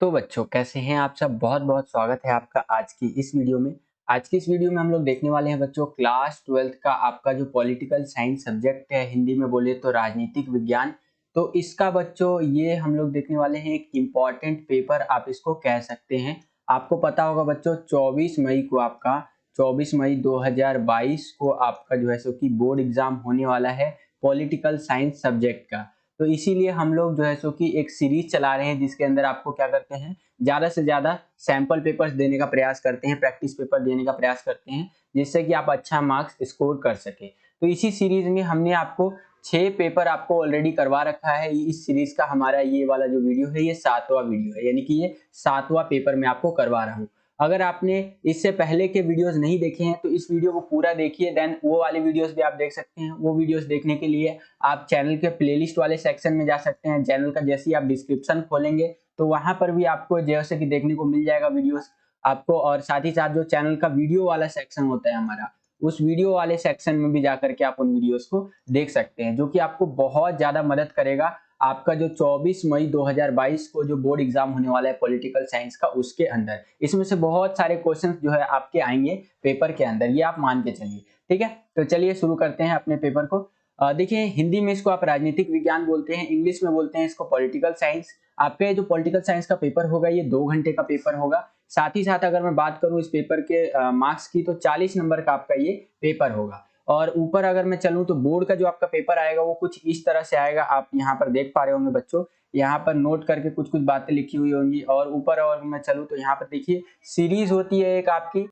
तो बच्चों कैसे हैं आप सब। बहुत बहुत स्वागत है आपका आज की इस वीडियो में। आज की इस वीडियो में हम लोग देखने वाले हैं बच्चों क्लास 12th का आपका जो पॉलिटिकल साइंस सब्जेक्ट है, हिंदी में बोले तो राजनीतिक विज्ञान। तो इसका बच्चों ये हम लोग देखने वाले हैं एक इम्पॉर्टेंट पेपर आप इसको कह सकते हैं। आपको पता होगा बच्चों 24 मई को आपका 24 मई 2022 को आपका जो है सो कि बोर्ड एग्जाम होने वाला है पॉलिटिकल साइंस सब्जेक्ट का। तो इसीलिए हम लोग जो है सो कि एक सीरीज चला रहे हैं जिसके अंदर आपको क्या करते हैं, ज्यादा से ज्यादा सैंपल पेपर्स देने का प्रयास करते हैं, प्रैक्टिस पेपर देने का प्रयास करते हैं, जिससे कि आप अच्छा मार्क्स स्कोर कर सके। तो इसी सीरीज में हमने आपको 6 पेपर आपको ऑलरेडी करवा रखा है। इस सीरीज का हमारा ये वाला जो वीडियो है ये 7वां वीडियो है, यानी कि ये 7वां पेपर मैं आपको करवा रहा हूँ। अगर आपने इससे पहले के वीडियोस नहीं देखे हैं तो इस वीडियो को पूरा देखिए, देन वो वाले वीडियोस भी आप देख सकते हैं। वो वीडियोस देखने के लिए आप चैनल के प्लेलिस्ट वाले सेक्शन में जा सकते हैं। चैनल का जैसे ही आप डिस्क्रिप्शन खोलेंगे तो वहां पर भी आपको जैसे कि देखने को मिल जाएगा वीडियोस आपको, और साथ ही साथ जो चैनल का वीडियो वाला सेक्शन होता है हमारा, उस वीडियो वाले सेक्शन में भी जाकर के आप उन वीडियोस को देख सकते हैं, जो कि आपको बहुत ज्यादा मदद करेगा आपका जो 24 मई 2022 को जो बोर्ड एग्जाम होने वाला है पॉलिटिकल साइंस का, उसके अंदर इसमें से बहुत सारे क्वेश्चंस जो है आपके आएंगे पेपर के अंदर, ये आप मान के चलिए। ठीक है, तो चलिए शुरू करते हैं अपने पेपर को। देखिए हिंदी में इसको आप राजनीतिक विज्ञान बोलते हैं, इंग्लिश में बोलते हैं इसको पॉलिटिकल साइंस। आपका ये जो पॉलिटिकल साइंस का पेपर होगा ये 2 घंटे का पेपर होगा। साथ ही साथ अगर मैं बात करूं इस पेपर के मार्क्स की तो 40 नंबर का आपका ये पेपर होगा। और ऊपर अगर मैं चलूं तो बोर्ड का जो आपका पेपर आएगा वो कुछ इस तरह से आएगा, आप यहाँ पर देख पा रहे होंगे बच्चों। यहाँ पर नोट करके कुछ कुछ बातें लिखी हुई होंगी, और ऊपर और मैं चलूं तो यहाँ पर देखिए सीरीज होती है एक आपकी।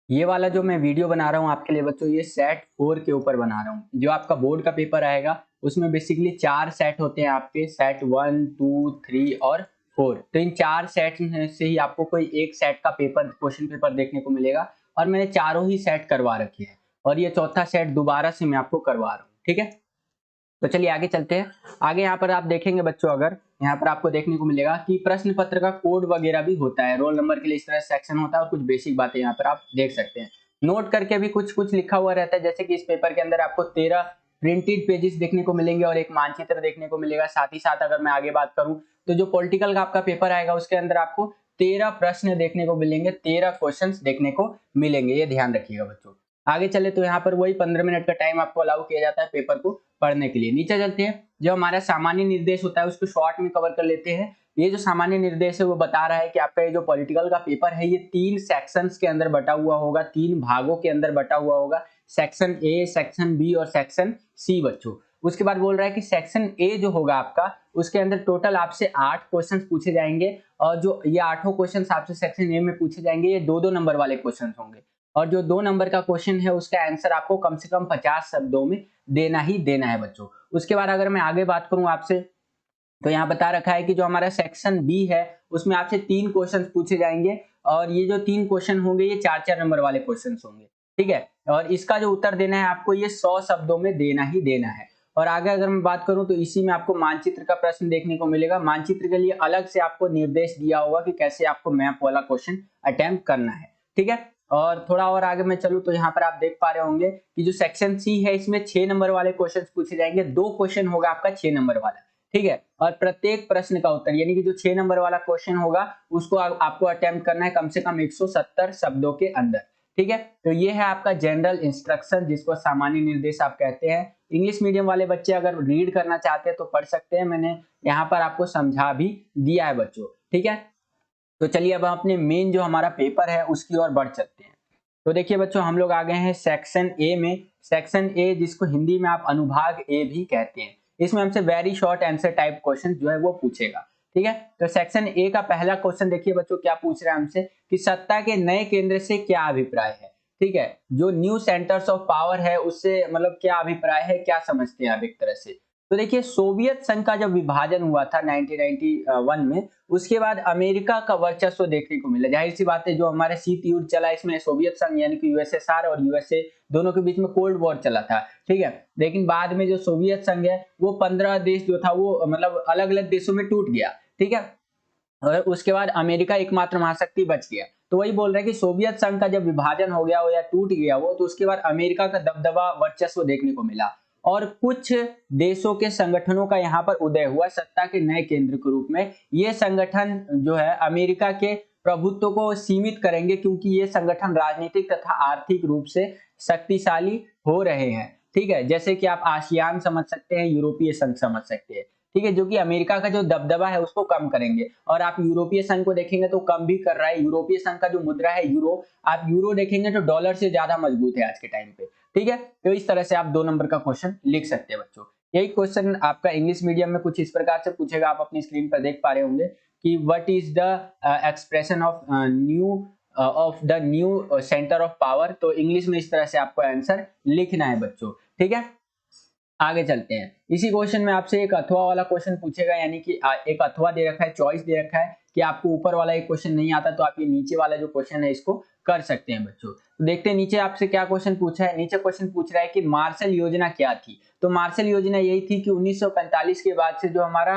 ये वाला जो मैं वीडियो बना रहा हूँ आपके लिए बच्चों, ये सेट 4 के ऊपर बना रहा हूँ। जो आपका बोर्ड का पेपर आएगा उसमें बेसिकली 4 सेट होते हैं आपके, सेट 1, 2, 3 और 4। तो इन 4 सेट से ही आपको कोई एक सेट का पेपर, क्वेश्चन पेपर देखने को मिलेगा, और मैंने चारों ही सेट करवा रखे हैं, और ये चौथा सेट दोबारा से मैं आपको करवा रहा हूँ। ठीक है, तो चलिए आगे चलते हैं। आगे यहाँ पर आप देखेंगे बच्चों, अगर यहाँ पर आपको देखने को मिलेगा कि प्रश्न पत्र का कोड वगैरह भी होता है, रोल नंबर के लिए इस तरह सेक्शन होता है, और कुछ बेसिक बातें यहाँ पर आप देख सकते हैं। नोट करके भी कुछ कुछ लिखा हुआ रहता है, जैसे कि इस पेपर के अंदर आपको 13 प्रिंटेड पेजेस देखने को मिलेंगे और एक मानचित्र देखने को मिलेगा। साथ ही साथ अगर मैं आगे बात करूं तो जो पॉलिटिकल का आपका पेपर आएगा उसके अंदर आपको 13 प्रश्न देखने को मिलेंगे, 13 क्वेश्चन देखने को मिलेंगे, ये ध्यान रखिएगा बच्चों। आगे चले तो यहाँ पर वही 15 मिनट का टाइम आपको अलाउ किया जाता है पेपर को पढ़ने के लिए। नीचे चलते हैं, जो हमारा सामान्य निर्देश होता है उसको शॉर्ट में कवर कर लेते हैं। ये जो सामान्य निर्देश है वो बता रहा है कि आपका ये जो पॉलिटिकल का पेपर है ये 3 सेक्शंस के अंदर बटा हुआ होगा, 3 भागों के अंदर बटा हुआ होगा, सेक्शन ए, सेक्शन बी और सेक्शन सी बच्चों। उसके बाद बोल रहा है कि सेक्शन ए जो होगा आपका, उसके अंदर टोटल आपसे 8 क्वेश्चन पूछे जाएंगे, और जो ये 8 क्वेश्चन आपसे सेक्शन ए में पूछे जाएंगे ये 2-2 नंबर वाले क्वेश्चन होंगे, और जो 2 नंबर का क्वेश्चन है उसका आंसर आपको कम से कम 50 शब्दों में देना ही देना है बच्चों। उसके बाद अगर मैं आगे बात करूं आपसे, तो यहाँ बता रखा है कि जो हमारा सेक्शन बी है उसमें आपसे 3 क्वेश्चन पूछे जाएंगे, और ये जो 3 क्वेश्चन होंगे ये 4-4 नंबर वाले क्वेश्चन होंगे। ठीक है, और इसका जो उत्तर देना है आपको ये 100 शब्दों में देना ही देना है। और आगे अगर मैं बात करूं तो इसी में आपको मानचित्र का प्रश्न देखने को मिलेगा। मानचित्र के लिए अलग से आपको निर्देश दिया होगा कि कैसे आपको मैप वाला क्वेश्चन अटेम्प्ट करना है। ठीक है, और थोड़ा और आगे मैं चलूं तो यहाँ पर आप देख पा रहे होंगे कि जो सेक्शन सी है इसमें 6 नंबर वाले क्वेश्चन पूछे जाएंगे, 2 क्वेश्चन होगा आपका 6 नंबर वाला। ठीक है, और प्रत्येक प्रश्न का उत्तर यानी कि जो 6 नंबर वाला क्वेश्चन होगा उसको आपको अटेम्प्ट करना है कम से कम 170 शब्दों के अंदर। ठीक है, तो ये है आपका जनरल इंस्ट्रक्शन, जिसको सामान्य निर्देश आप कहते हैं। इंग्लिश मीडियम वाले बच्चे अगर रीड करना चाहते हैं तो पढ़ सकते हैं, मैंने यहाँ पर आपको समझा भी दिया है बच्चों। ठीक है, तो चलिए अब हम अपने मेन जो हमारा पेपर है उसकी ओर बढ़ चलते हैं। तो देखिए बच्चों, हम लोग आ गए हैं सेक्शन ए में। सेक्शन ए जिसको हिंदी में आप अनुभाग ए भी कहते हैं, इसमें हमसे very short answer type question जो है वो पूछेगा। ठीक है, तो सेक्शन ए का पहला क्वेश्चन देखिए बच्चों, क्या पूछ रहा है हमसे कि सत्ता के नए केंद्र से क्या अभिप्राय है। ठीक है, जो न्यू सेंटर्स ऑफ पावर है उससे मतलब क्या अभिप्राय है, क्या समझते हैं आप एक तरह से। तो देखिए सोवियत संघ का जब विभाजन हुआ था 1991 में, उसके बाद अमेरिका का वर्चस्व देखने को मिला। जाहिर सी बात है, जो हमारे शीत युद्ध चला इसमें सोवियत संघ यानी कि यूएसएसआर और यूएसए दोनों के बीच में कोल्ड वॉर चला था। ठीक है, लेकिन बाद में जो सोवियत संघ है वो 15 देश जो था वो मतलब अलग अलग देशों में टूट गया। ठीक है, और उसके बाद अमेरिका एकमात्र महाशक्ति बच गया। तो वही बोल रहे हैं कि सोवियत संघ का जब विभाजन हो गया हो या टूट गया वो, तो उसके बाद अमेरिका का दबदबा वर्चस्व देखने को मिला। और कुछ देशों के संगठनों का यहाँ पर उदय हुआ सत्ता के नए केंद्र के रूप में। ये संगठन जो है अमेरिका के प्रभुत्व को सीमित करेंगे, क्योंकि ये संगठन राजनीतिक तथा आर्थिक रूप से शक्तिशाली हो रहे हैं। ठीक है, जैसे कि आप आसियान समझ सकते हैं, यूरोपीय संघ समझ सकते हैं। ठीक है, जो कि अमेरिका का जो दबदबा है उसको कम करेंगे। और आप यूरोपीय संघ को देखेंगे तो कम भी कर रहा है। यूरोपीय संघ का जो मुद्रा है यूरो, आप यूरो देखेंगे तो डॉलर से ज्यादा मजबूत है आज के टाइम पे। ठीक है, तो इस तरह से आप 2 नंबर का क्वेश्चन लिख सकते हैं बच्चों। यही क्वेश्चन आपका इंग्लिश मीडियम में कुछ इस प्रकार से पूछेगा, आप अपनी स्क्रीन पर देख पा रहे होंगे कि what is the expression of the new centre of power. तो इंग्लिश में इस तरह से आपको आंसर लिखना है बच्चों। ठीक है, आगे चलते हैं। इसी क्वेश्चन में आपसे एक अथवा वाला क्वेश्चन पूछेगा, यानी कि एक अथवा दे रखा है, चॉइस दे रखा है कि आपको ऊपर वाला एक क्वेश्चन नहीं आता तो आप ये नीचे वाला जो क्वेश्चन है इसको कर सकते हैं बच्चों। तो देखते हैं नीचे आपसे क्या क्वेश्चन पूछा है। नीचे क्वेश्चन पूछ रहा है कि मार्शल योजना क्या थी। तो मार्शल योजना यही थी कि 1945 के बाद से जो हमारा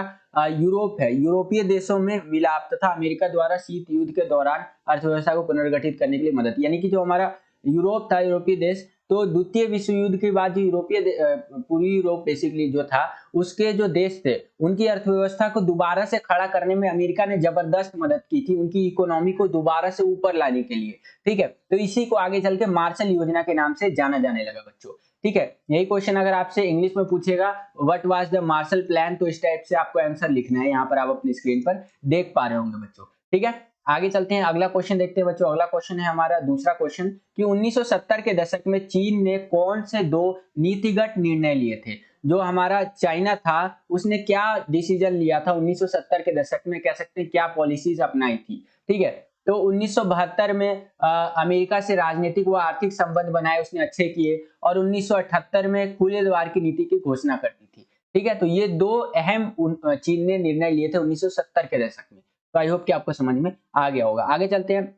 यूरोप है, यूरोपीय देशों में मिलाप तथा अमेरिका द्वारा शीत युद्ध के दौरान अर्थव्यवस्था को पुनर्गठित करने के लिए मदद, यानी कि जो हमारा यूरोप था, यूरोपीय देश, तो द्वितीय विश्व युद्ध के बाद जो पूरी यूरोप बेसिकली जो था उसके जो देश थे उनकी अर्थव्यवस्था को दोबारा से खड़ा करने में अमेरिका ने जबरदस्त मदद की थी, उनकी इकोनॉमी को दोबारा से ऊपर लाने के लिए। ठीक है, तो इसी को आगे चल के मार्शल योजना के नाम से जाना जाने लगा बच्चों। ठीक है, यही क्वेश्चन अगर आपसे इंग्लिश में पूछेगा what was the Marshall plan, तो इस टाइप से आपको आंसर लिखना है। यहाँ पर आप अपनी स्क्रीन पर देख पा रहे होंगे बच्चों। ठीक है, आगे चलते हैं, अगला क्वेश्चन देखते हैं बच्चों। अगला क्वेश्चन है हमारा दूसरा क्वेश्चन कि 1970 के दशक में चीन ने कौन से 2 नीतिगत निर्णय लिए थे। जो हमारा चाइना था उसने क्या डिसीजन लिया था 1970 के दशक में, कह सकते हैं क्या पॉलिसीज अपनाई थी। ठीक है, तो 1972 में अमेरिका से राजनीतिक व आर्थिक संबंध बनाए उसने अच्छे किए, और 1978 में खुले द्वार की नीति की घोषणा कर दी थी। ठीक है, तो ये 2 अहम चीन ने निर्णय लिए थे 1970 के दशक में। तो आई होप कि आपको समझ में आ गया होगा। आगे चलते हैं,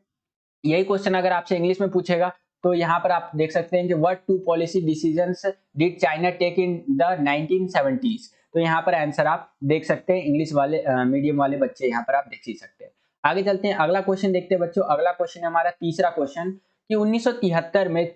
यही क्वेश्चन अगर आपसे इंग्लिश में पूछेगा तो यहाँ पर आप देख सकते हैं कि what 2 policy decisions did China take in the 1970s। तो यहाँ पर आंसर आप देख सकते हैं, इंग्लिश वाले मीडियम वाले बच्चे यहाँ पर आप देख ही सकते हैं। आगे चलते हैं, अगला क्वेश्चन देखते हैं बच्चों। अगला क्वेश्चन है हमारा तीसरा क्वेश्चन कि 1973 में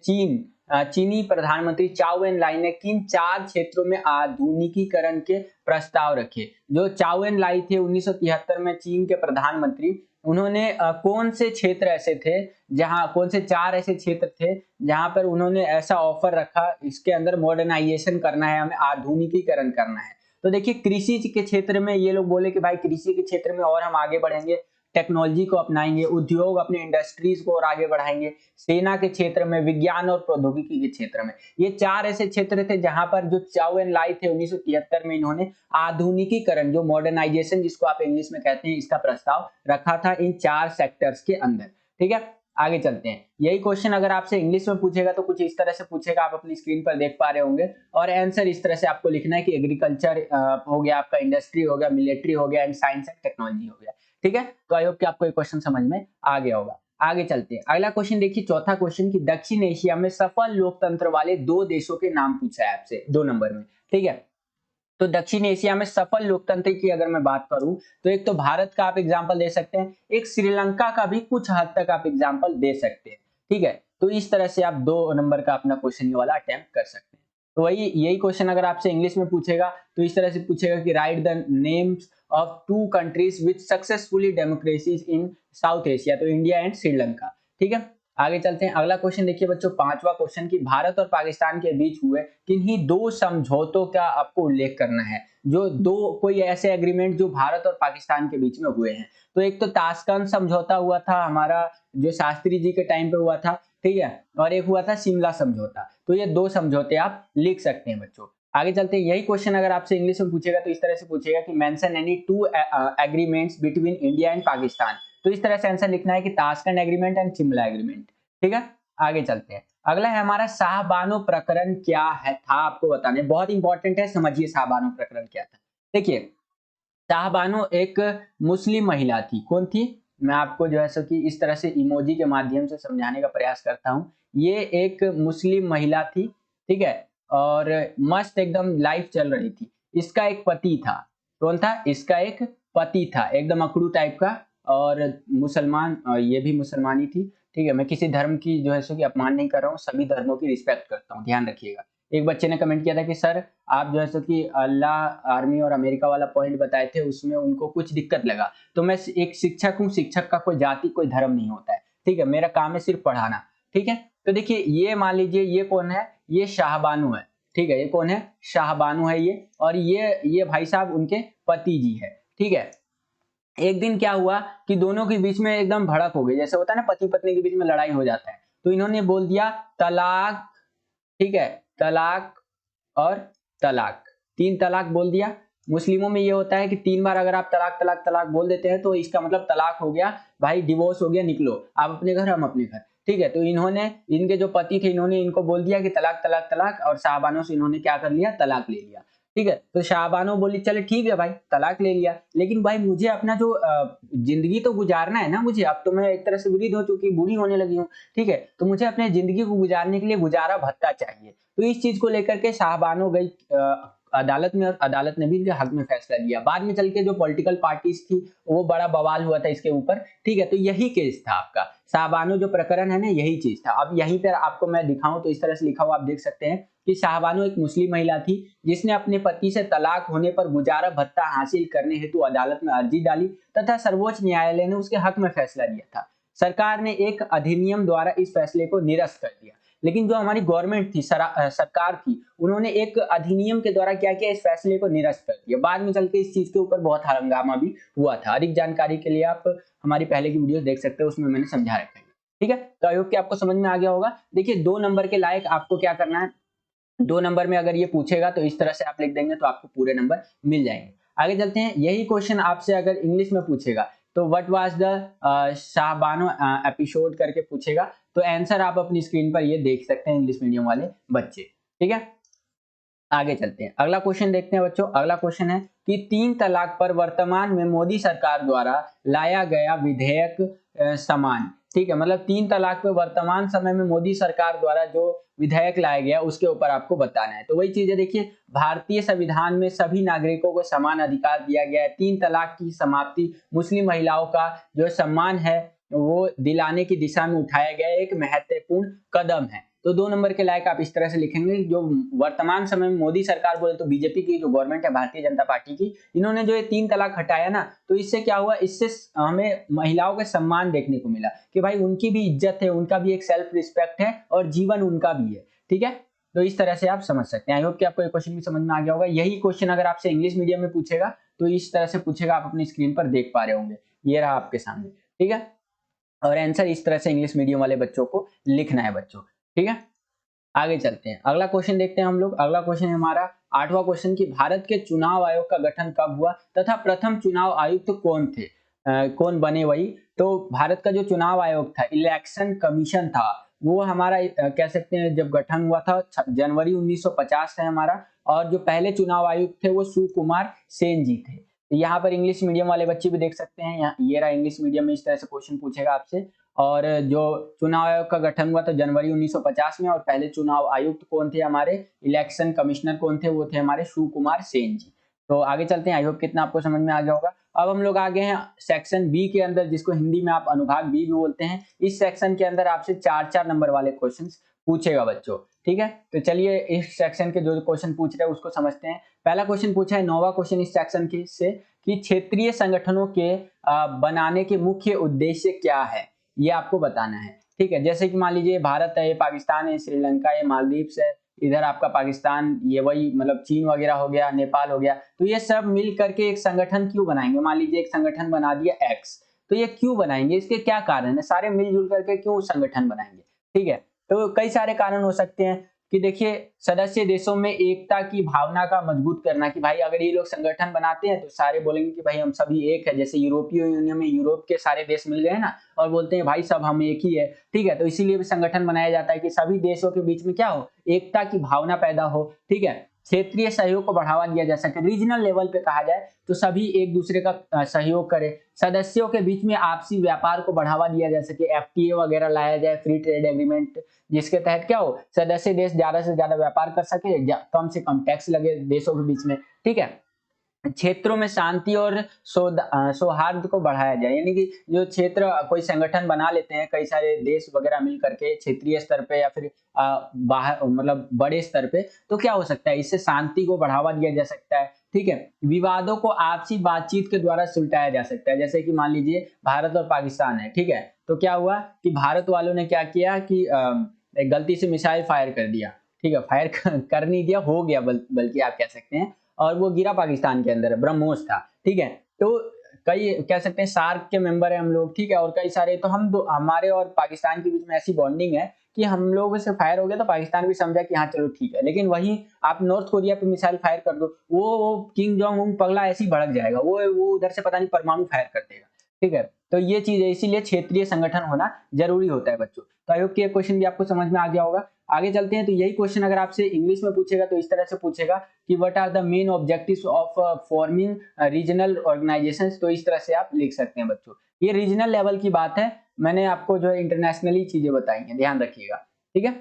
चीनी प्रधानमंत्री चाओ एन लाई ने किन 4 क्षेत्रों में आधुनिकीकरण के प्रस्ताव रखे। जो चाओ एन लाई थे 1973 में चीन के प्रधानमंत्री, उन्होंने कौन से क्षेत्र ऐसे थे जहां, कौन से 4 ऐसे क्षेत्र थे जहां पर उन्होंने ऐसा ऑफर रखा, इसके अंदर मॉडर्नाइजेशन करना है, हमें आधुनिकीकरण करना है। तो देखिए कृषि के क्षेत्र में ये लोग बोले कि भाई कृषि के क्षेत्र में और हम आगे बढ़ेंगे, टेक्नोलॉजी को अपनाएंगे, उद्योग अपने इंडस्ट्रीज को और आगे बढ़ाएंगे, सेना के क्षेत्र में, विज्ञान और प्रौद्योगिकी के क्षेत्र में। ये 4 ऐसे क्षेत्र थे जहां पर जो चाओ एन लाई थे 1973 में इन्होंने आधुनिकीकरण, जो मॉडर्नाइजेशन जिसको आप इंग्लिश में कहते हैं, इसका प्रस्ताव रखा था इन 4 सेक्टर्स के अंदर। ठीक है, आगे चलते हैं। यही क्वेश्चन अगर आपसे इंग्लिश में पूछेगा तो कुछ इस तरह से पूछेगा, आप अपनी स्क्रीन पर देख पा रहे होंगे, और आंसर इस तरह से आपको लिखना है कि एग्रीकल्चर हो गया, आपका इंडस्ट्री हो गया, मिलिट्री हो गया, एंड साइंस एंड टेक्नोलॉजी हो गया। ठीक है, तो आई होप कि आपको ये क्वेश्चन समझ में आ गया होगा। आगे चलते हैं, अगला क्वेश्चन देखिए, चौथा क्वेश्चन कि दक्षिण एशिया में सफल लोकतंत्र वाले 2 देशों के नाम पूछा है आपसे 2 नंबर में। ठीक है, तो दक्षिण एशिया में सफल लोकतंत्र की अगर मैं बात करूं तो एक तो भारत का आप एग्जांपल दे सकते हैं, एक श्रीलंका का भी कुछ हद तक आप एग्जांपल दे सकते हैं। ठीक है, तो इस तरह से आप 2 नंबर का अपना क्वेश्चन वाला अटेम्प्ट कर सकते हैं। तो यही क्वेश्चन अगर आपसे इंग्लिश में पूछेगा तो इस तरह से पूछेगा कि write the names of 2 countries which successfully democracies in south Asia. तो इंडिया एंड श्रीलंका। ठीक है, आगे चलते हैं, अगला क्वेश्चन देखिए बच्चों, 5वां क्वेश्चन कि भारत और पाकिस्तान के बीच हुए किन्हीं 2 समझौतों का आपको उल्लेख करना है। जो 2 कोई ऐसे एग्रीमेंट जो भारत और पाकिस्तान के बीच में हुए हैं। तो एक तो ताशकंद समझौता हुआ था हमारा, जो शास्त्री जी के टाइम पे हुआ था। ठीक है, और एक हुआ था शिमला समझौता। तो ये 2 समझौते आप लिख सकते हैं बच्चों। आगे चलते हैं, यही क्वेश्चन अगर आपसे इंग्लिश में पूछेगा तो इस तरह से पूछेगा कि mention any 2 agreements between India and Pakistan. तो इस तरह से आंसर लिखना है कि Tashkent agreement and Shimla agreement. ठीक है, आगे चलते हैं, अगला है हमारा शाहबानो प्रकरण क्या है था आपको बताने, बहुत इंपॉर्टेंट है, समझिए शाहबानो प्रकरण क्या था। देखिए शाहबानो एक मुस्लिम महिला थी। कौन थी, मैं आपको जो है सो कि इस तरह से इमोजी के माध्यम से समझाने का प्रयास करता हूं। ये एक मुस्लिम महिला थी। ठीक है, और मस्त एकदम लाइफ चल रही थी। इसका एक पति था। कौन था, इसका एक पति था, एकदम अकड़ू टाइप का, और मुसलमान, ये भी मुसलमानी थी। ठीक है, मैं किसी धर्म की जो है सो कि अपमान नहीं कर रहा हूँ, सभी धर्मों की रिस्पेक्ट करता हूँ, ध्यान रखिएगा। एक बच्चे ने कमेंट किया था कि सर आप जो है सो कि अल्लाह, आर्मी और अमेरिका वाला पॉइंट बताए थे, उसमें उनको कुछ दिक्कत लगा। तो मैं एक शिक्षक हूँ, शिक्षक का कोई जाति कोई धर्म नहीं होता है, ठीक है, मेरा काम है सिर्फ पढ़ाना, ठीक है। तो देखिए ये मान लीजिए ये कौन है, ये शाहबानू है, ठीक है, ये कौन है, शाहबानू है ये, और ये भाई साहब उनके पति जी है, ठीक है। एक दिन क्या हुआ कि दोनों के बीच में एकदम भड़क हो गई, जैसे होता है ना पति पत्नी के बीच में लड़ाई हो जाता है, तो इन्होंने बोल दिया तलाक, ठीक है, तलाक और तलाक, 3 तलाक बोल दिया। मुस्लिमों में ये होता है कि 3 बार अगर आप तलाक तलाक तलाक बोल देते हैं तो इसका मतलब तलाक हो गया, भाई डिवोर्स हो गया, निकलो आप अपने घर, हम अपने घर, ठीक है। तो इन्होंने, इनके जो पति थे, इन्होंने इनको बोल दिया कि तलाक तलाक तलाक, और शाहबानों से इन्होंने क्या कर लिया, तलाक ले लिया, ठीक है। तो शाहबानो बोली चले ठीक है भाई, तलाक ले लिया, लेकिन भाई मुझे अपना जो जिंदगी तो गुजारना है ना, मुझे अब तो मैं एक तरह से वृद्ध हो चुकी, बूढ़ी होने लगी हूँ, ठीक है, तो मुझे अपने जिंदगी को गुजारने के लिए गुजारा भत्ता चाहिए। तो इस चीज को लेकर के शाहबानो गई अदालत में, और अदालत ने भी इनके हक में फैसला दिया। बाद में चल के जो पॉलिटिकल पार्टीज थी वो बड़ा बवाल हुआ था इसके ऊपर, ठीक है। तो यही केस था आपका शाहबानो जो प्रकरण है ना, यही चीज था। अब यहीं पर आपको मैं दिखाऊं तो इस तरह से लिखा हुआ आप देख सकते हैं कि शाहबानो एक मुस्लिम महिला थी जिसने अपने पति से तलाक होने पर गुजारा भत्ता हासिल करने हेतु अदालत में अर्जी डाली तथा सर्वोच्च न्यायालय ने उसके हक में फैसला दिया था। सरकार ने एक अधिनियम द्वारा इस फैसले को निरस्त कर दिया, लेकिन जो हमारी गवर्नमेंट थी, सरकार थी, उन्होंने एक अधिनियम के द्वारा क्या किया, इस फैसले को निरस्त कर दिया। बाद में चल के इस चीज के ऊपर बहुत हंगामा भी हुआ था। अधिक जानकारी के लिए आप हमारी पहले की वीडियो देख सकते हो, उसमें मैंने समझा रखा है, ठीक है। तो आई होप कि आपको समझ में आ गया होगा। देखिए 2 नंबर के लायक आपको क्या करना है, 2 नंबर में अगर ये पूछेगा तो इस तरह से आप लिख देंगे तो आपको पूरे नंबर मिल जाएंगे। आगे चलते हैं, यही क्वेश्चन आपसे अगर इंग्लिश में पूछेगा तो what was the Shah Bano episode करके पूछेगा, तो आंसर आप अपनी स्क्रीन पर ये देख सकते हैं इंग्लिश मीडियम वाले बच्चे, ठीक है। आगे चलते हैं, अगला क्वेश्चन देखते हैं बच्चों। अगला क्वेश्चन है कि 3 तलाक पर वर्तमान में मोदी सरकार द्वारा लाया गया विधेयक समान, ठीक है, मतलब 3 तलाक पे वर्तमान समय में मोदी सरकार द्वारा जो विधेयक लाया गया उसके ऊपर आपको बताना है। तो वही चीज है, देखिए भारतीय संविधान में सभी नागरिकों को समान अधिकार दिया गया है। 3 तलाक की समाप्ति मुस्लिम महिलाओं का जो सम्मान है वो दिलाने की दिशा में उठाया गया एक महत्वपूर्ण कदम है। तो 2 नंबर के लायक आप इस तरह से लिखेंगे, जो वर्तमान समय में मोदी सरकार बोले तो बीजेपी की जो गवर्नमेंट है, भारतीय जनता पार्टी की, इन्होंने जो ये 3 तलाक हटाया ना, तो इससे क्या हुआ, इससे हमें महिलाओं का सम्मान देखने को मिला कि भाई उनकी भी इज्जत है, उनका भी एक सेल्फ रिस्पेक्ट है और जीवन उनका भी है, ठीक है। तो इस तरह से आप समझ सकते हैं। आई होप कि आपको ये क्वेश्चन भी समझ में आ गया होगा। यही क्वेश्चन अगर आपसे इंग्लिश मीडियम में पूछेगा तो इस तरह से पूछेगा, आप अपनी स्क्रीन पर देख पा रहे होंगे, ये रहा आपके सामने, ठीक है। और आंसर इस तरह से इंग्लिश मीडियम वाले बच्चों को लिखना है बच्चों, ठीक है। आगे चलते हैं, अगला क्वेश्चन देखते हैं हम लोग। अगला क्वेश्चन है हमारा 8वां क्वेश्चन कि भारत के चुनाव आयोग का गठन कब हुआ तथा प्रथम चुनाव आयुक्त कौन थे, कौन बने वही। तो भारत का जो चुनाव आयोग था, इलेक्शन कमीशन था, वो हमारा कह सकते हैं जब गठन हुआ था जनवरी 1950 है हमारा, और जो पहले चुनाव आयुक्त थे वो सुकुमार सेन जी थे। तो यहाँ पर इंग्लिश मीडियम वाले बच्चे भी देख सकते हैं, यहाँ ये रहा इंग्लिश मीडियम में इस तरह से क्वेश्चन पूछेगा आपसे। और जो चुनाव आयोग का गठन हुआ था जनवरी 1950 में, और पहले चुनाव आयुक्त कौन थे हमारे, इलेक्शन कमिश्नर कौन थे, वो थे हमारे सुकुमार सेन जी। तो आगे चलते हैं, आई होप कितना आपको समझ में आ गया होगा। अब हम लोग आ गए हैं सेक्शन बी के अंदर, जिसको हिंदी में आप अनुभाग बी भी बोलते हैं। इस सेक्शन के अंदर आपसे 4-4 नंबर वाले क्वेश्चन पूछेगा बच्चों, ठीक है। तो चलिए इस सेक्शन के जो क्वेश्चन पूछ रहे हैं उसको समझते हैं। पहला क्वेश्चन पूछा है, 9वां क्वेश्चन इस सेक्शन के से कि क्षेत्रीय संगठनों के बनाने के मुख्य उद्देश्य क्या है, ये आपको बताना है, ठीक है। जैसे कि मान लीजिए भारत है, पाकिस्तान है, श्रीलंका है, मालदीव्स है, इधर आपका पाकिस्तान, ये वही मतलब चीन वगैरह हो गया, नेपाल हो गया, तो ये सब मिल करके एक संगठन क्यों बनाएंगे। मान लीजिए एक संगठन बना दिया एक्स, तो ये क्यों बनाएंगे, इसके क्या कारण है, सारे मिलजुल करके क्यों संगठन बनाएंगे, ठीक है। तो कई सारे कारण हो सकते हैं कि देखिए सदस्य देशों में एकता की भावना का मजबूत करना, कि भाई अगर ये लोग संगठन बनाते हैं तो सारे बोलेंगे कि भाई हम सभी एक है। जैसे यूरोपीय यूनियन में यूरोप के सारे देश मिल गए ना और बोलते हैं भाई सब हम एक ही है, ठीक है। तो इसीलिए भी संगठन बनाया जाता है कि सभी देशों के बीच में क्या हो, एकता की भावना पैदा हो, ठीक है। क्षेत्रीय सहयोग को बढ़ावा दिया जा सके, रीजनल लेवल पे कहा जाए तो सभी एक दूसरे का सहयोग करें। सदस्यों के बीच में आपसी व्यापार को बढ़ावा दिया जा सके, एफटीए वगैरह लाया जाए, फ्री ट्रेड एग्रीमेंट, जिसके तहत क्या हो, सदस्य देश ज्यादा से ज्यादा व्यापार कर सके, कम से कम टैक्स लगे देशों के बीच में, ठीक है। क्षेत्रों में शांति और सौहार्द को बढ़ाया जाए, यानी कि जो क्षेत्र कोई संगठन बना लेते हैं कई सारे देश वगैरह मिल करके क्षेत्रीय स्तर पे या फिर बाहर मतलब बड़े स्तर पे, तो क्या हो सकता है, इससे शांति को बढ़ावा दिया जा सकता है। ठीक है, विवादों को आपसी बातचीत के द्वारा सुलटाया जा सकता है। जैसे कि मान लीजिए भारत और पाकिस्तान है, ठीक है, तो क्या हुआ कि भारत वालों ने क्या किया कि एक गलती से मिसाइल फायर कर दिया। ठीक है, फायर कर नहीं दिया, हो गया बल्कि आप कह सकते हैं, और वो गिरा पाकिस्तान के अंदर, ब्रह्मोस था। ठीक है, तो कई कह सकते हैं सार्क के मेंबर है हम लोग, ठीक है, और कई सारे, तो हम दो, हमारे और पाकिस्तान के बीच में ऐसी बॉन्डिंग है कि हम लोगों से फायर हो गया तो पाकिस्तान भी समझा कि हाँ चलो ठीक है, लेकिन वही आप नॉर्थ कोरिया पे मिसाइल फायर कर दो, वो किंग जोंग उंग पगला ऐसे ही भड़क जाएगा, वो उधर से पता नहीं परमाणु फायर कर देगा। ठीक है, तो ये चीज है, इसीलिए क्षेत्रीय संगठन होना जरूरी होता है बच्चों। तो आई होप कि ये क्वेश्चन भी आपको समझ में आ गया होगा। आगे चलते हैं, तो यही क्वेश्चन अगर आपसे इंग्लिश में पूछेगा तो इस तरह से पूछेगा कि what are the main objectives of forming regional organisations, तो इस तरह से आप लिख सकते हैं बच्चों। ये रीजनल लेवल की बात है, मैंने आपको जो है इंटरनेशनली चीजें बताई हैं, ध्यान रखिएगा। ठीक है,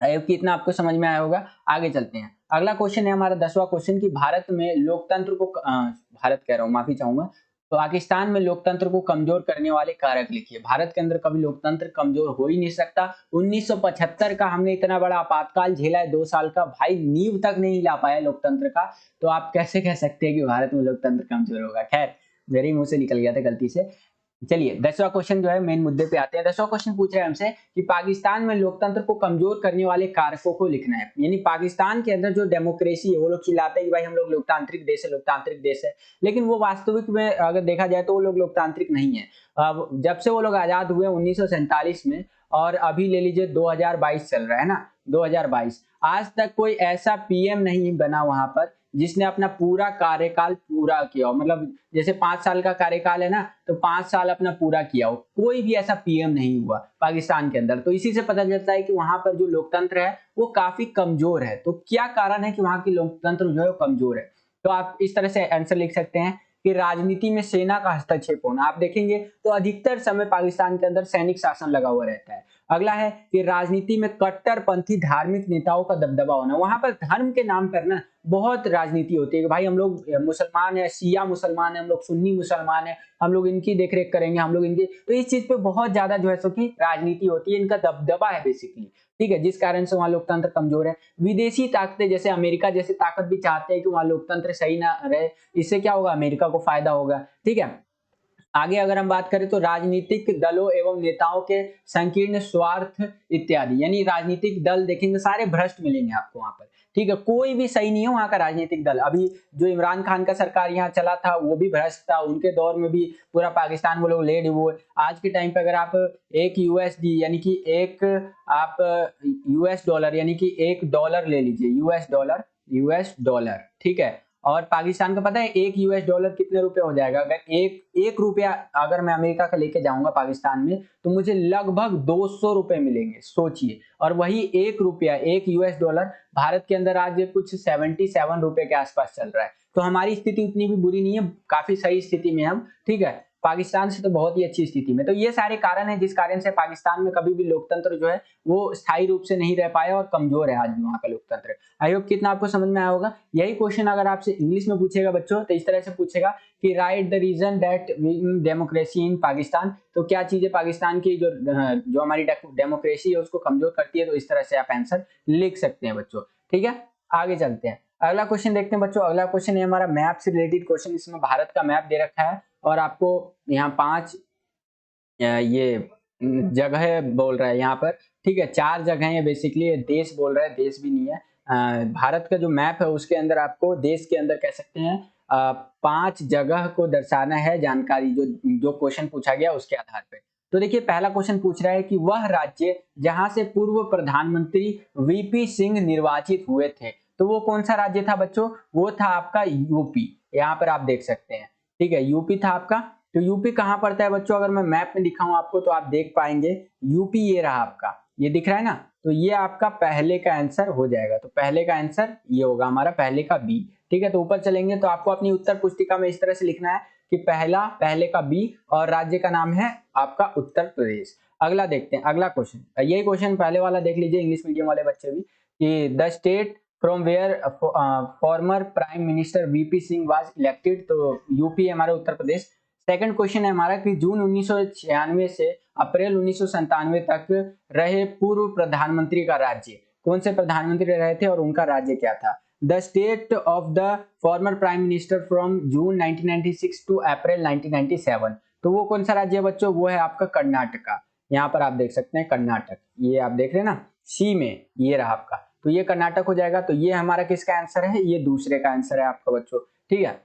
आई होप कि इतना आपको समझ में आया होगा। आगे चलते हैं, अगला क्वेश्चन है हमारा 10वां क्वेश्चन कि भारत में लोकतंत्र को भारत कह रहा हूँ, माफी चाहूंगा, तो पाकिस्तान में लोकतंत्र को कमजोर करने वाले कारक लिखिए। भारत के अंदर कभी लोकतंत्र कमजोर हो ही नहीं सकता। 1975 का हमने इतना बड़ा आपातकाल झेला है, 2 साल का, भाई नींव तक नहीं ला पाया लोकतंत्र का, तो आप कैसे कह सकते हैं कि भारत में लोकतंत्र कमजोर होगा। खैर, मेरे मुंह से निकल गया था गलती से। चलिए 10वां क्वेश्चन जो है मेन मुद्दे पे आते हैं। 10वां क्वेश्चन पूछ रहा है हमसे कि पाकिस्तान में लोकतंत्र को कमजोर करने वाले कारकों को लिखना है। यानी पाकिस्तान के अंदर जो डेमोक्रेसी है, वो लोग चिल्लाते हैं कि भाई हम लोग लोकतांत्रिक देश है, लोकतांत्रिक देश है, लेकिन वो वास्तविक में अगर देखा जाए तो वो लोग लोकतांत्रिक नहीं है। अब जब से वो लोग आजाद हुए 1947 में, और अभी ले लीजिए 2022 चल रहा है ना, 2022, आज तक कोई ऐसा पीएम नहीं बना वहां पर जिसने अपना पूरा कार्यकाल पूरा किया हो। मतलब जैसे 5 साल का कार्यकाल है ना, तो 5 साल अपना पूरा किया हो, कोई भी ऐसा पीएम नहीं हुआ पाकिस्तान के अंदर। तो इसी से पता चलता है कि वहां पर जो लोकतंत्र है वो काफी कमजोर है। तो क्या कारण है कि वहां की लोकतंत्र जो है वो कमजोर है, तो आप इस तरह से आंसर लिख सकते हैं कि राजनीति में सेना का हस्तक्षेप होना। आप देखेंगे तो अधिकतर समय पाकिस्तान के अंदर सैनिक शासन लगा हुआ रहता है। अगला है कि राजनीति में कट्टरपंथी धार्मिक नेताओं का दबदबा होना। वहां पर धर्म के नाम पर ना बहुत राजनीति होती है कि भाई हम लोग मुसलमान है, शिया मुसलमान है, हम लोग सुन्नी मुसलमान है, हम लोग इनकी देखरेख करेंगे, हम लोग इनकी, तो इस चीज पे बहुत ज्यादा जो है सो की राजनीति होती है, इनका दबदबा है बेसिकली। ठीक है, जिस कारण से वहां लोकतंत्र कमजोर है। विदेशी ताकतें जैसे अमेरिका जैसे ताकत भी चाहते हैं कि वहां लोकतंत्र सही ना रहे, इससे क्या होगा, अमेरिका को फायदा होगा। ठीक है, आगे अगर हम बात करें तो राजनीतिक दलों एवं नेताओं के संकीर्ण स्वार्थ इत्यादि, यानी राजनीतिक दल देखेंगे सारे भ्रष्ट मिलेंगे आपको वहां पर। ठीक है, कोई भी सही नहीं है वहां का राजनीतिक दल। अभी जो इमरान खान का सरकार यहाँ चला था वो भी भ्रष्ट था, उनके दौर में भी पूरा पाकिस्तान वो लोग ले डुबो। आज के टाइम पे अगर आप एक यूएसडी यानी कि एक आप यूएस डॉलर यानी कि $1 ले लीजिए, यूएस डॉलर, ठीक है, और पाकिस्तान का पता है $1 कितने रुपए हो जाएगा। अगर एक एक रुपया अगर मैं अमेरिका का लेके जाऊंगा पाकिस्तान में, तो मुझे लगभग 200 रुपए मिलेंगे, सोचिए। और वही ₹1 $1 भारत के अंदर आज कुछ 77 रुपए के आसपास चल रहा है। तो हमारी स्थिति उतनी भी बुरी नहीं है, काफी सही स्थिति में हम। ठीक है, पाकिस्तान से तो बहुत ही अच्छी स्थिति में। तो ये सारे कारण है जिस कारण से पाकिस्तान में कभी भी लोकतंत्र जो है वो स्थायी रूप से नहीं रह पाया, और कमजोर है आज भी वहां का लोकतंत्र। आई होप कितना आपको समझ में आया होगा। यही क्वेश्चन अगर आपसे इंग्लिश में पूछेगा बच्चों, तो इस तरह से पूछेगा कि write the reason that democracy in Pakistan, तो क्या चीजें पाकिस्तान की जो हमारी डेमोक्रेसी है उसको कमजोर करती है, तो इस तरह से आप आंसर लिख सकते हैं बच्चों। ठीक है, आगे चलते हैं, अगला क्वेश्चन देखते हैं बच्चों। अगला क्वेश्चन है हमारा मैप से रिलेटेड क्वेश्चन। इसमें भारत का मैप दे रखा है, और आपको यहाँ 5 ये जगह बोल रहा है यहाँ पर। ठीक है, 4 जगह है बेसिकली, ये देश बोल रहा है, देश भी नहीं है। भारत का जो मैप है उसके अंदर आपको देश के अंदर कह सकते हैं 5 जगह को दर्शाना है, जानकारी जो जो क्वेश्चन पूछा गया उसके आधार पे। तो देखिए पहला क्वेश्चन पूछ रहा है कि वह राज्य जहां से पूर्व प्रधानमंत्री वीपी सिंह निर्वाचित हुए थे, तो वो कौन सा राज्य था बच्चों, वो था आपका यूपी। यहाँ पर आप देख सकते हैं, ठीक है, यूपी था आपका। तो यूपी कहाँ पड़ता है बच्चों, अगर मैं मैप में दिखाऊं आपको तो आप देख पाएंगे यूपी ये रहा आपका, ये दिख रहा है ना, तो ये आपका पहले का आंसर हो जाएगा। तो पहले का आंसर ये होगा हमारा, पहले का बी। ठीक है, तो ऊपर चलेंगे तो आपको अपनी उत्तर पुस्तिका में इस तरह से लिखना है कि पहले का बी, और राज्य का नाम है आपका उत्तर प्रदेश। अगला देखते हैं, अगला क्वेश्चन, यही क्वेश्चन पहले वाला देख लीजिए इंग्लिश मीडियम वाले बच्चे भी, कि the state from where former prime minister VP Singh was elected, तो यूपी है हमारा उत्तर प्रदेश। सेकंड क्वेश्चन है हमारा कि जून 1996 से अप्रैल 1997 तक रहे पूर्व प्रधानमंत्री का राज्य, कौन से प्रधानमंत्री रहे थे और उनका राज्य क्या था। The state of the former prime minister from June 1996 to April 1997, तो वो कौन सा राज्य है बच्चों, वो है आपका कर्नाटका। यहाँ पर आप देख सकते हैं कर्नाटक, ये आप देख रहे हैं ना सी में, ये रहा आपका, तो ये कर्नाटक हो जाएगा। तो ये हमारा किसका आंसर है, ये दूसरे का आंसर है आपका बच्चों, ठीक है।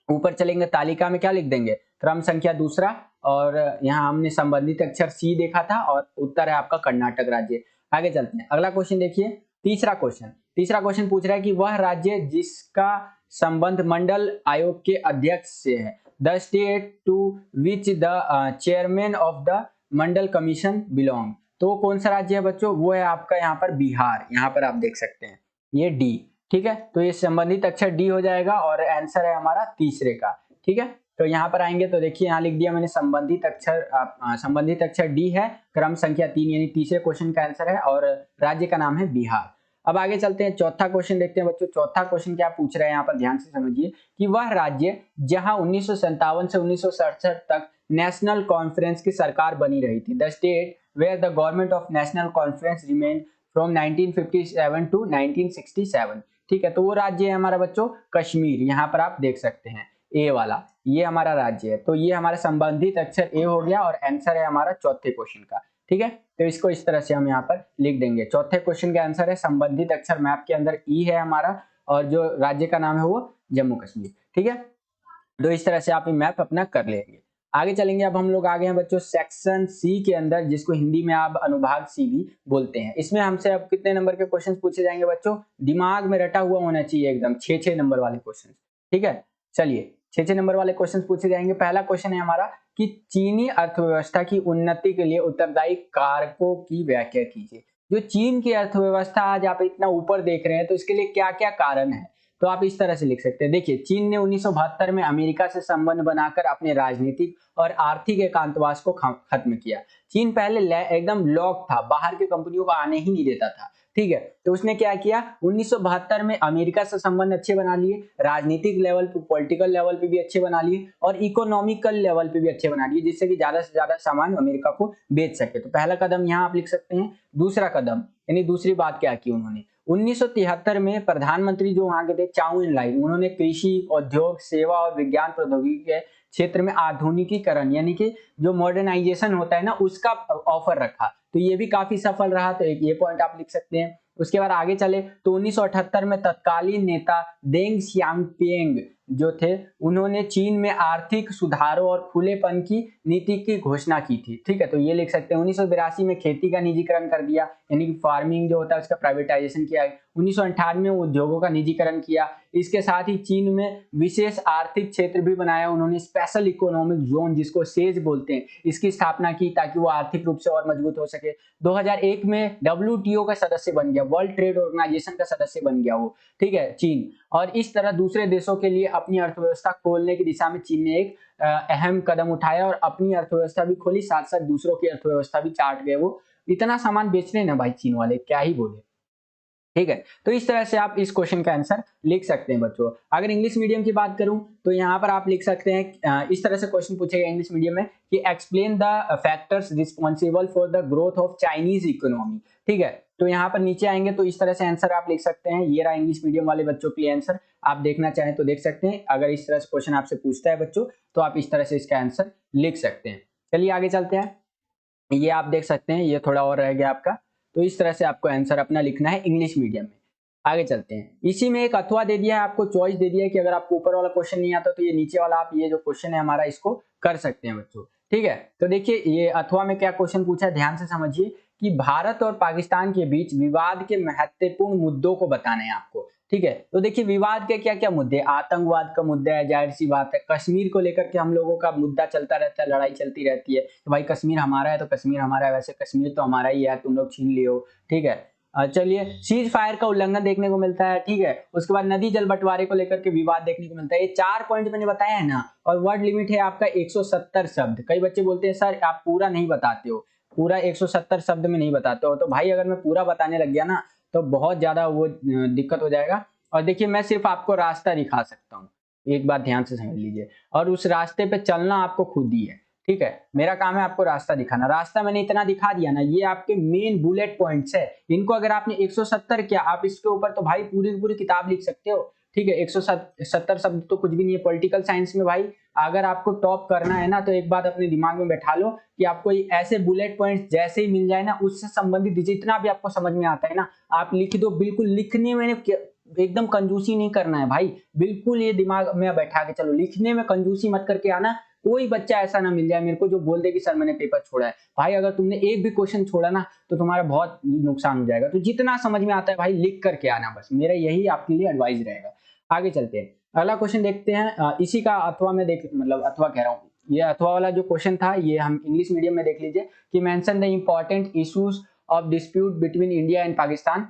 ऊपर चलेंगे, तालिका में क्या लिख देंगे, क्रम संख्या दूसरा, और यहाँ हमने संबंधित अक्षर सी देखा था और उत्तर है आपका कर्नाटक राज्य। आगे चलते हैं, अगला क्वेश्चन देखिए, तीसरा क्वेश्चन पूछ रहा है कि वह राज्य जिसका संबंध मंडल आयोग के अध्यक्ष से है, the state to which the chairman of the Mandal commission belong, तो कौन सा राज्य है बच्चों, वो है आपका यहाँ पर बिहार, यहाँ पर आप देख सकते हैं ये डी, ठीक है। तो ये संबंधित अक्षर डी हो जाएगा और आंसर है हमारा तीसरे का, ठीक है। तो यहाँ पर आएंगे तो देखिए यहाँ लिख दिया मैंने संबंधित अक्षर डी है, क्रम संख्या 3 यानी तीसरे क्वेश्चन का आंसर है और राज्य का नाम है बिहार। अब आगे चलते हैं, चौथा क्वेश्चन देखते हैं बच्चों। चौथा क्वेश्चन क्या पूछ रहे हैं यहाँ पर, ध्यान से समझिए कि वह राज्य जहां 1957 से 1967 तक नेशनल कॉन्फ्रेंस की सरकार बनी रही थी, the state where the government of national conference remained from 1957 to 1967, ठीक है। तो वो राज्य है हमारा बच्चों कश्मीर, यहाँ पर आप देख सकते हैं ए वाला, ये हमारा राज्य है। तो ये हमारा संबंधित अक्षर ए हो गया और आंसर है हमारा चौथे क्वेश्चन का, ठीक है। तो इसको इस तरह से हम यहाँ पर लिख देंगे, चौथे क्वेश्चन का आंसर है संबंधित अक्षर मैप के अंदर ई है हमारा और जो राज्य का नाम है वो जम्मू कश्मीर, ठीक है। तो इस तरह से आप ये मैप अपना कर लेंगे। आगे चलेंगे, अब हम लोग आ गए हैं बच्चों सेक्शन सी के अंदर, जिसको हिंदी में आप अनुभाग सी भी बोलते हैं। इसमें हमसे अब कितने नंबर के क्वेश्चंस पूछे जाएंगे बच्चों, दिमाग में रटा हुआ होना चाहिए एकदम, 6-6 नंबर वाले क्वेश्चन, ठीक है। चलिए 6-6 नंबर वाले क्वेश्चन पूछे जाएंगे। पहला क्वेश्चन है हमारा कि चीनी अर्थव्यवस्था की उन्नति के लिए उत्तरदायी कारकों की व्याख्या कीजिए। जो चीन की अर्थव्यवस्था आज आप इतना ऊपर देख रहे हैं, तो इसके लिए क्या क्या कारण है, तो आप इस तरह से लिख सकते हैं। देखिए, चीन ने 1972 में अमेरिका से संबंध बनाकर अपने राजनीतिक और आर्थिक एकांतवास को खत्म किया। चीन पहले एकदम लॉक था, बाहर की कंपनियों को आने ही नहीं देता था, ठीक है। तो उसने क्या किया, 1972 में अमेरिका से संबंध अच्छे बना लिए, राजनीतिक लेवल पे, पॉलिटिकल लेवल पे भी अच्छे बना लिए और इकोनॉमिकल लेवल पे भी अच्छे बना लिए, जिससे कि ज्यादा से ज्यादा सामान अमेरिका को बेच सके। तो पहला कदम यहाँ आप लिख सकते हैं। दूसरा कदम यानी दूसरी बात क्या की उन्होंने, 1973 में प्रधानमंत्री जो वहां के थे चाउ इन लाई, उन्होंने कृषि, उद्योग, सेवा और विज्ञान प्रौद्योगिकी के क्षेत्र में आधुनिकीकरण यानी कि जो मॉडर्नाइजेशन होता है ना, उसका ऑफर रखा। तो ये भी काफी सफल रहा, तो एक ये पॉइंट आप लिख सकते हैं। उसके बाद आगे चले तो 1978 में तत्कालीन नेता देंग सियांगपिंग जो थे, उन्होंने चीन में आर्थिक सुधारों और खुलेपन की नीति की घोषणा की थी, ठीक है। तो ये लिख सकते हैं। 1982 में खेती का निजीकरण कर दिया, यानी कि फार्मिंग जो होता है उसका प्राइवेटाइजेशन किया। 1998 में उद्योगों का निजीकरण किया। इसके साथ ही चीन में विशेष आर्थिक क्षेत्र भी बनाया उन्होंने, स्पेशल इकोनॉमिक जोन जिसको सेज बोलते हैं, इसकी स्थापना की ताकि वो आर्थिक रूप से और मजबूत हो सके। 2001 में WTO का सदस्य बन गया, वर्ल्ड ट्रेड ऑर्गेनाइजेशन का सदस्य बन गया वो, ठीक है, चीन। और इस तरह दूसरे देशों के लिए अपनी अर्थव्यवस्था खोलने की दिशा में चीन ने एक अहम कदम उठाया और अपनी अर्थव्यवस्था भी खोली, साथ साथ दूसरों की अर्थव्यवस्था भी चाट गए। वो इतना सामान बेच रहे हैं ना भाई चीन वाले, क्या ही बोले, ठीक है। तो इस तरह से आप इस क्वेश्चन का आंसर लिख सकते हैं बच्चों। अगर इंग्लिश मीडियम की बात करूं तो यहाँ पर आप लिख सकते हैं, इस तरह से क्वेश्चन पूछेगा इंग्लिश मीडियम में कि explain the factors responsible for the growth of Chinese economy, ठीक है। तो यहाँ पर नीचे आएंगे तो इस तरह से आंसर आप लिख सकते हैं। ये रहा इंग्लिश मीडियम वाले बच्चों के लिए आंसर, आप देखना चाहें तो देख सकते हैं। अगर इस तरह से क्वेश्चन आपसे पूछता है बच्चों तो आप इस तरह से इसका आंसर लिख सकते हैं। चलिए आगे चलते हैं, ये आप देख सकते हैं, ये थोड़ा और रह गया आपका। तो इस तरह से आपको आंसर अपना लिखना है इंग्लिश मीडियम में। आगे चलते हैं, इसी में एक अथवा दे दिया है आपको, चॉइस दे दिया है कि अगर आपको ऊपर वाला क्वेश्चन नहीं आता तो ये नीचे वाला आप ये जो क्वेश्चन है हमारा इसको कर सकते हैं बच्चों, ठीक है। तो देखिए ये अथवा में क्या क्वेश्चन पूछा है, ध्यान से समझिए कि भारत और पाकिस्तान के बीच विवाद के महत्वपूर्ण मुद्दों को बताना है आपको, ठीक है। तो देखिए विवाद के क्या क्या मुद्दे, आतंकवाद का मुद्दा है, जाहिर सी बात है। कश्मीर को लेकर के हम लोगों का मुद्दा चलता रहता है, लड़ाई चलती रहती है कि भाई कश्मीर हमारा है तो कश्मीर हमारा है, वैसे कश्मीर तो हमारा ही है, तुम लोग छीन लियो, ठीक है। चलिए सीज फायर का उल्लंघन देखने को मिलता है, ठीक है। उसके बाद नदी जल बंटवारे को लेकर के विवाद देखने को मिलता है। ये 4 पॉइंट मैंने बताया है ना, और वर्ड लिमिट है आपका 170 शब्द। कई बच्चे बोलते हैं सर आप पूरा नहीं बताते हो, पूरा 170 शब्द में नहीं बताते हो। तो भाई अगर मैं पूरा बताने लग गया ना तो बहुत ज्यादा वो दिक्कत हो जाएगा। और देखिए मैं सिर्फ आपको रास्ता दिखा सकता हूँ, एक बात ध्यान से समझ लीजिए, और उस रास्ते पे चलना आपको खुद ही है, ठीक है। मेरा काम है आपको रास्ता दिखाना। रास्ता मैंने इतना दिखा दिया ना, ये आपके मेन बुलेट पॉइंट्स है। इनको अगर आपने 170 किया, आप इसके ऊपर तो भाई पूरी की पूरी किताब लिख सकते हो, ठीक है। 170 शब्द तो कुछ भी नहीं है पॉलिटिकल साइंस में भाई। अगर आपको टॉप करना है ना, तो एक बात अपने दिमाग में बैठा लो कि आपको ऐसे बुलेट पॉइंट्स जैसे ही मिल जाए ना, उससे संबंधित जितना भी आपको समझ में आता है ना, आप लिख दो। बिल्कुल लिखने में एकदम कंजूसी नहीं करना है भाई, बिल्कुल ये दिमाग में बैठा के चलो, लिखने में कंजूसी मत करके आना। कोई बच्चा ऐसा ना मिल जाए मेरे को जो बोल दे कि सर मैंने पेपर छोड़ा है। भाई अगर तुमने एक भी क्वेश्चन छोड़ा ना, तो तुम्हारा बहुत नुकसान हो जाएगा। तो जितना समझ में आता है भाई लिख करके आना, बस मेरा यही आपके लिए एडवाइस रहेगा। आगे चलते हैं, अगला क्वेश्चन देखते हैं। इसी का अथवा में देख, मतलब अथवा कह रहा हूँ, ये अथवा वाला जो क्वेश्चन था ये हम इंग्लिश मीडियम में देख लीजिए कि mention the important issues of dispute between India and Pakistan.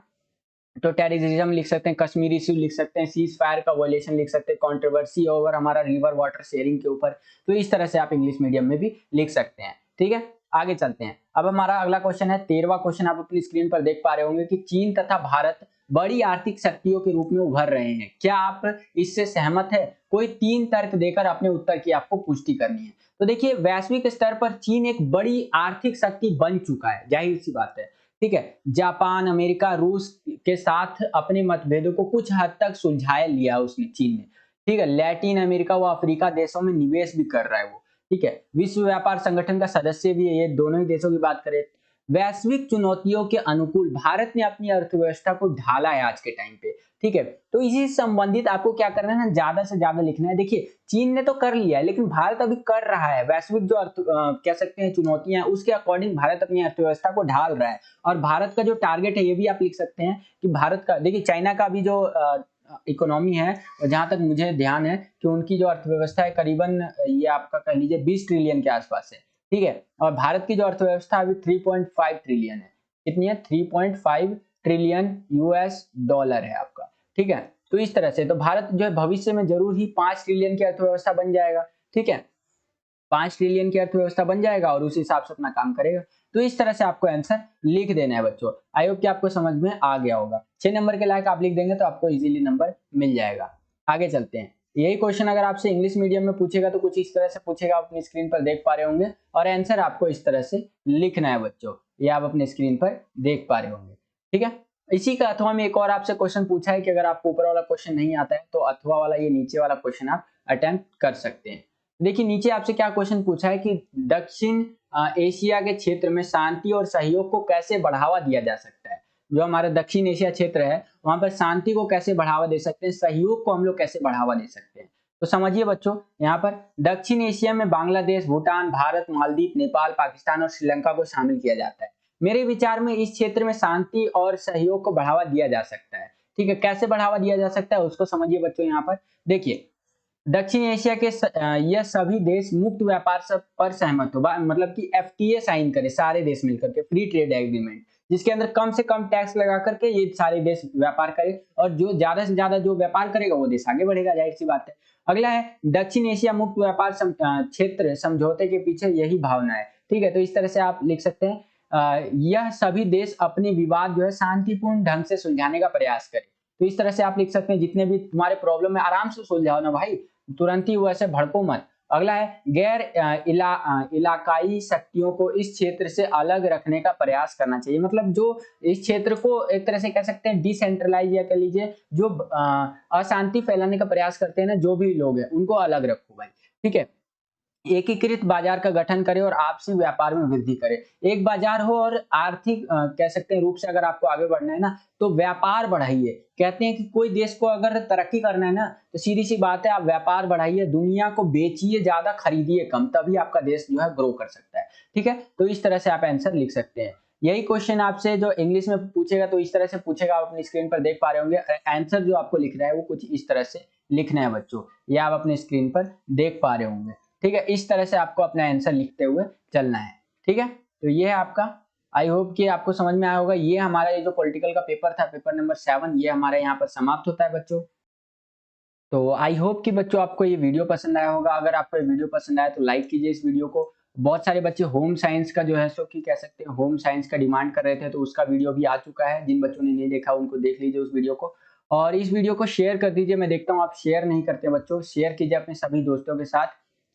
तो टेररिज्म लिख सकते हैं, कश्मीर इश्यू लिख सकते हैं, सीज फायर का वॉयलेशन लिख सकते हैं, कंट्रोवर्सी ओवर हमारा रिवर वाटर शेयरिंग के ऊपर। तो इस तरह से आप इंग्लिश मीडियम में भी लिख सकते हैं, ठीक है। आगे चलते हैं, अब हमारा अगला क्वेश्चन है 13वां क्वेश्चन। आप अपनी स्क्रीन पर देख पा रहे होंगे कि चीन तथा भारत बड़ी आर्थिक शक्तियों के रूप में उभर रहे हैं। क्या आप इससे सहमत है? कोई 3 तर्क देकर अपने उत्तर की आपको पुष्टि करनी है। तो देखिए वैश्विक स्तर पर चीन एक बड़ी आर्थिक शक्ति बन चुका है, जाहिर सी बात है, ठीक है। जापान, अमेरिका, रूस के साथ अपने मतभेदों को कुछ हद तक सुलझा लिया उसने, चीन ने, ठीक है। लैटिन अमेरिका व अफ्रीका देशों में निवेश भी कर रहा है वो, ठीक है। विश्व व्यापार संगठन का सदस्य भी है, ये दोनों ही देशों की बात करें। वैश्विक चुनौतियों के अनुकूल भारत ने अपनी अर्थव्यवस्था को ढाला है आज के टाइम पे, ठीक है। तो इसी संबंधित आपको क्या करना है ना, ज्यादा से ज्यादा लिखना है। देखिए चीन ने तो कर लिया है, लेकिन भारत अभी कर रहा है। वैश्विक जो कह सकते हैं चुनौतियां हैं, उसके अकॉर्डिंग भारत अपनी अर्थव्यवस्था को ढाल रहा है। और भारत का जो टारगेट है ये भी आप लिख सकते हैं कि भारत का, देखिए चाइना का भी जो इकोनॉमी है, जहां तक मुझे ध्यान है कि उनकी जो अर्थव्यवस्था है करीबन ये आपका कह लीजिए 20 ट्रिलियन के आसपास है, ठीक है। और भारत की जो अर्थव्यवस्था अभी 3.5 ट्रिलियन है। कितनी है? 3.5 ट्रिलियन यूएस डॉलर है आपका, ठीक है। तो इस तरह से तो भारत जो है भविष्य में जरूर ही 5 ट्रिलियन की अर्थव्यवस्था बन जाएगा, ठीक है। 5 ट्रिलियन की अर्थव्यवस्था बन जाएगा और उस हिसाब से अपना काम करेगा। तो इस तरह से आपको आंसर लिख देना है बच्चों। आई होप कि आपको समझ में आ गया होगा। 6 नंबर के लायक आप लिख देंगे तो आपको इजीली नंबर मिल जाएगा। आगे चलते हैं, यही क्वेश्चन अगर आपसे इंग्लिश मीडियम में पूछेगा तो कुछ इस तरह से पूछेगा, आप अपनी स्क्रीन पर देख पा रहे होंगे। और आंसर आपको इस तरह से लिखना है बच्चों, ये आप अपने स्क्रीन पर देख पा रहे होंगे, ठीक है। इसी का अथवा में एक और आपसे क्वेश्चन पूछा है कि अगर आपको ऊपर वाला क्वेश्चन नहीं आता है तो अथवा वाला ये नीचे वाला क्वेश्चन आप अटेम्प्ट कर सकते हैं। देखिए नीचे आपसे क्या क्वेश्चन पूछा है कि दक्षिण एशिया के क्षेत्र में शांति और सहयोग को कैसे बढ़ावा दिया जा सकता है। जो हमारा दक्षिण एशिया क्षेत्र है वहां पर शांति को कैसे बढ़ावा दे सकते हैं, सहयोग को हम लोग कैसे बढ़ावा दे सकते हैं। तो समझिए बच्चों, यहाँ पर दक्षिण एशिया में बांग्लादेश, भूटान, भारत, मालदीव, नेपाल, पाकिस्तान और श्रीलंका को शामिल किया जाता है। मेरे विचार में इस क्षेत्र में शांति और सहयोग को बढ़ावा दिया जा सकता है, ठीक है। कैसे बढ़ावा दिया जा सकता है उसको समझिए बच्चों। यहाँ पर देखिए दक्षिण एशिया के यह सभी देश मुक्त व्यापार पर सहमत हो, मतलब कि एफटीए साइन करे सारे देश मिलकर के, फ्री ट्रेड एग्रीमेंट, जिसके अंदर कम से कम टैक्स लगा करके ये सारे देश व्यापार करे। और जो ज्यादा से ज्यादा जो व्यापार करेगा वो देश आगे बढ़ेगा, जाहिर सी बात है। अगला है दक्षिण एशिया मुक्त व्यापार क्षेत्र समझौते के पीछे यही भावना है, ठीक है। तो इस तरह से आप लिख सकते हैं यह सभी देश अपने विवाद जो है शांतिपूर्ण ढंग से सुलझाने का प्रयास करें। तो इस तरह से आप लिख सकते हैं जितने भी तुम्हारे प्रॉब्लम है आराम से सुलझाओ ना भाई, तुरंत ही वैसे भड़को मत। अगला है गैर इलाकाई शक्तियों को इस क्षेत्र से अलग रखने का प्रयास करना चाहिए। मतलब जो इस क्षेत्र को एक तरह से कह सकते हैं डिसेंट्रलाइज या कह लीजिए जो अशांति फैलाने का प्रयास करते हैं ना, जो भी लोग हैं उनको अलग रखो भाई, ठीक है। एकीकृत बाजार का गठन करे और आपसी व्यापार में वृद्धि करे। एक बाजार हो और आर्थिक कह सकते हैं रूप से अगर आपको आगे बढ़ना है ना, तो व्यापार बढ़ाइए। कहते हैं कि कोई देश को अगर तरक्की करना है ना, तो सीधी सी बात है आप व्यापार बढ़ाइए, दुनिया को बेचिए ज्यादा, खरीदिए कम, तभी आपका देश जो है ग्रो कर सकता है, ठीक है। तो इस तरह से आप आंसर लिख सकते हैं। यही क्वेश्चन आपसे जो इंग्लिश में पूछेगा तो इस तरह से पूछेगा, आप अपनी स्क्रीन पर देख पा रहे होंगे। आंसर जो आपको लिखना है वो कुछ इस तरह से लिखना है बच्चों, ये आप अपने स्क्रीन पर देख पा रहे होंगे, ठीक है। इस तरह से आपको अपना आंसर लिखते हुए चलना है, ठीक है। तो ये है आपका, आई होप कि आपको समझ में आया होगा। ये हमारा ये जो पॉलिटिकल का पेपर था, पेपर नंबर 7, ये हमारे यहाँ पर समाप्त होता है बच्चों। तो आई होप कि बच्चों आपको ये वीडियो पसंद आया होगा। अगर आपको ये वीडियो पसंद आया तो लाइक कीजिए इस वीडियो को, बहुत सारे बच्चे होम साइंस का जो है सो कि कह सकते हैं होम साइंस का डिमांड कर रहे थे, तो उसका वीडियो भी आ चुका है। जिन बच्चों ने नहीं देखा उनको देख लीजिए उस वीडियो को, और इस वीडियो को शेयर कर दीजिए। मैं देखता हूँ आप शेयर नहीं करते बच्चों, शेयर कीजिए अपने सभी दोस्तों के साथ,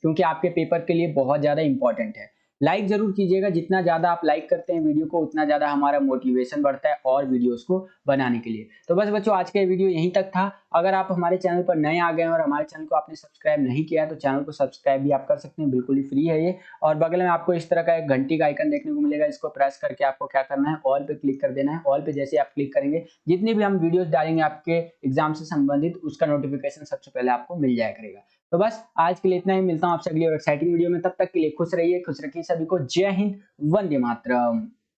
क्योंकि आपके पेपर के लिए बहुत ज़्यादा इंपॉर्टेंट है। लाइक जरूर कीजिएगा, जितना ज़्यादा आप लाइक करते हैं वीडियो को उतना ज़्यादा हमारा मोटिवेशन बढ़ता है और वीडियोस को बनाने के लिए। तो बस बच्चों आज का ये वीडियो यहीं तक था। अगर आप हमारे चैनल पर नए आ गए हैं और हमारे चैनल को आपने सब्सक्राइब नहीं किया है तो चैनल को सब्सक्राइब भी आप कर सकते हैं, बिल्कुल ही फ्री है ये। और बगल में आपको इस तरह का एक घंटी का आइकन देखने को मिलेगा, इसको प्रेस करके आपको क्या करना है, ऑल पे क्लिक कर देना है। ऑल पे जैसे आप क्लिक करेंगे जितनी भी हम वीडियोस डालेंगे आपके एग्जाम से संबंधित उसका नोटिफिकेशन सबसे पहले आपको मिल जाया करेगा। तो बस आज के लिए इतना ही, मिलता हूं आपसे अगली और एक्साइटिंग वीडियो में। तब तक के लिए खुश रहिए, खुश रखिए सभी को। जय हिंद, वंदे मातरम।